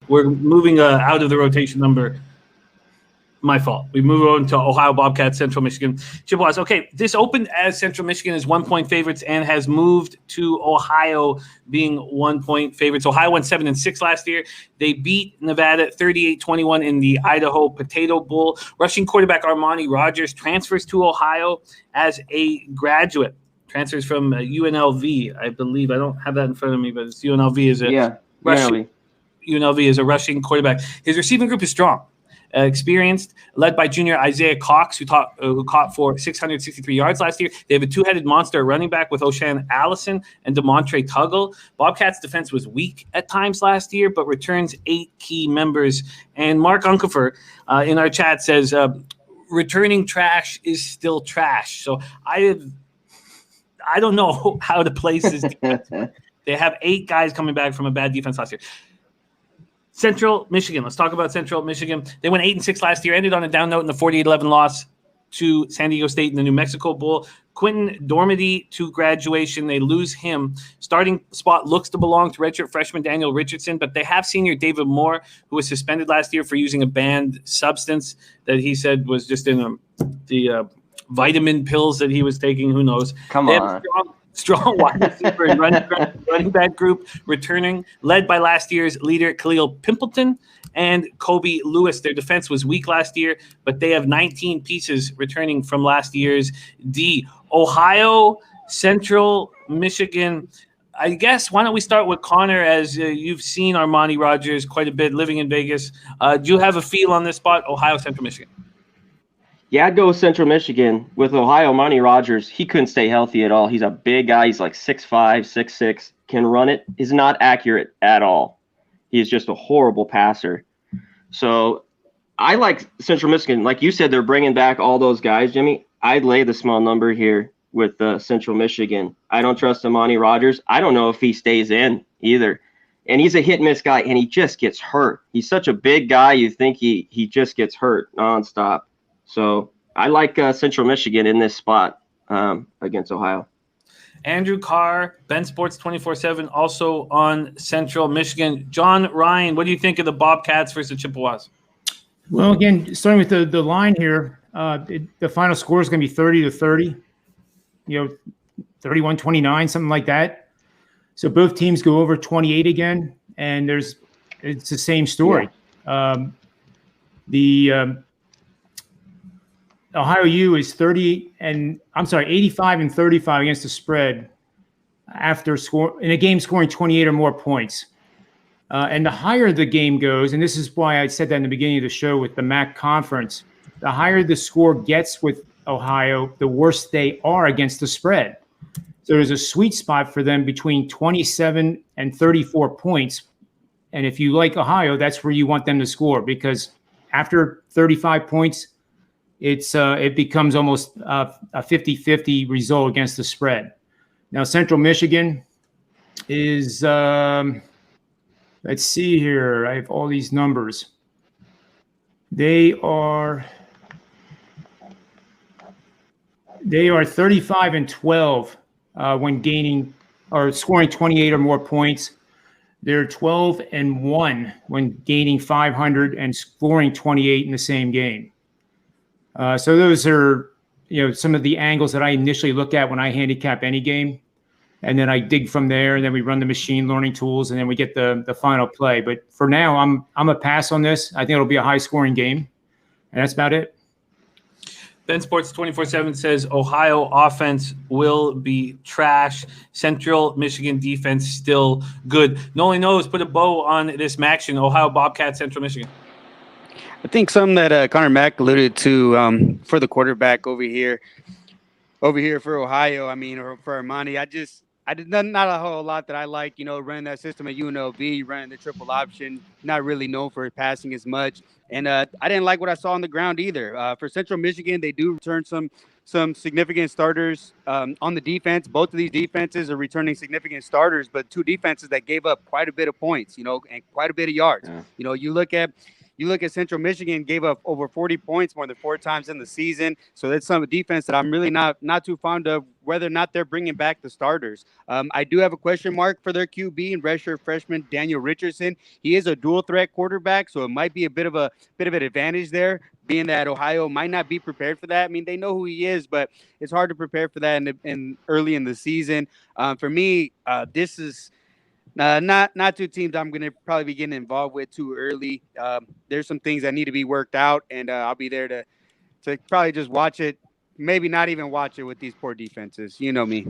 we're moving out of the rotation number. My fault. We move on to Ohio Bobcats, Central Michigan, Chippewas. Okay, this opened as Central Michigan is 1-point favorites and has moved to Ohio being 1-point favorites. Ohio went 7-6 last year. They beat Nevada 38-21 in the Idaho Potato Bowl. Rushing quarterback Armani Rogers transfers to Ohio as a graduate. Transfers from UNLV, I believe. I don't have that in front of me, but it's UNLV is UNLV is a rushing quarterback. His receiving group is strong. Experienced, led by junior Isaiah Cox, who caught for 663 yards last year. They have a two-headed monster running back with O'Shan Allison and DeMontre Tuggle. Bobcats' defense was weak at times last year, but returns 8 key members. And Mark Unkefer in our chat says, returning trash is still trash. So I don't know how to place this defense. They have 8 guys coming back from a bad defense last year. Central Michigan. Let's talk about Central Michigan. They went 8-6 last year, ended on a down note in the 48-11 loss to San Diego State in the New Mexico Bowl. Quentin Dormady to graduation. They lose him. Starting spot looks to belong to redshirt freshman Daniel Richardson, but they have senior David Moore, who was suspended last year for using a banned substance that he said was just in the vitamin pills that he was taking. Who knows? Come on. Strong wide receiver and running back group returning, led by last year's leader Khalil Pimpleton and Kobe Lewis. Their defense was weak last year, but they have 19 pieces returning from last year's D. Ohio, Central Michigan. I guess, why don't we start with Connor, as you've seen Armani Rogers quite a bit living in Vegas. Do you have a feel on this spot, Ohio, Central Michigan? Yeah, I'd go with Central Michigan. With Ohio, Armani Rogers, he couldn't stay healthy at all. He's a big guy. He's like 6'5", 6'6", can run it. Is not accurate at all. He is just a horrible passer. So I like Central Michigan. Like you said, they're bringing back all those guys, Jimmy. I'd lay the small number here with Central Michigan. I don't trust Armani Rogers. I don't know if he stays in either. And he's a hit-miss guy, and he just gets hurt. He's such a big guy, you think he just gets hurt nonstop. So I like Central Michigan in this spot against Ohio. Andrew Carr, Ben Sports 24/7, also on Central Michigan. John Ryan, what do you think of the Bobcats versus the Chippewas? Well, again, starting with the line here, the final score is going to be 30-30, 31-29, something like that. So both teams go over 28 again, and it's the same story. Yeah. Ohio U is 85-35 against the spread after in a game scoring 28 or more points. And the higher the game goes, and this is why I said that in the beginning of the show with the MAC conference, the higher the score gets with Ohio, the worse they are against the spread. So there's a sweet spot for them between 27 and 34 points. And if you like Ohio, that's where you want them to score, because after 35 points, it becomes almost a 50-50 result against the spread. Now, Central Michigan is, let's see here. I have all these numbers. They are 35-12 when gaining or scoring 28 or more points. They're 12-1 when gaining 500 and scoring 28 in the same game. So those are, some of the angles that I initially look at when I handicap any game, and then I dig from there, and then we run the machine learning tools, and then we get the final play. But for now, I'm a pass on this. I think it'll be a high scoring game, and that's about it. Ben Sports 24/7 says Ohio offense will be trash. Central Michigan defense still good. Nolan knows, put a bow on this action. Ohio Bobcats, Central Michigan. I think something that Connor Mack alluded to for the quarterback over here for Ohio. I mean, or for Armani, I did not a whole lot that I like. Running that system at UNLV, running the triple option. Not really known for passing as much, and I didn't like what I saw on the ground either. For Central Michigan, they do return some significant starters on the defense. Both of these defenses are returning significant starters, but two defenses that gave up quite a bit of points, and quite a bit of yards. Yeah. You look at you look at Central Michigan, gave up over 40 points more than 4 times in the season. So that's some defense that I'm really not too fond of, whether or not they're bringing back the starters. I do have a question mark for their QB and redshirt freshman Daniel Richardson. He is a dual threat quarterback, so it might be a bit of an advantage there, being that Ohio might not be prepared for that. I mean, they know who he is, but it's hard to prepare for that in early in the season. For me, this is not two teams I'm going to probably be getting involved with too early. There's some things that need to be worked out, and I'll be there to probably just watch it, maybe not even watch it with these poor defenses. You know me.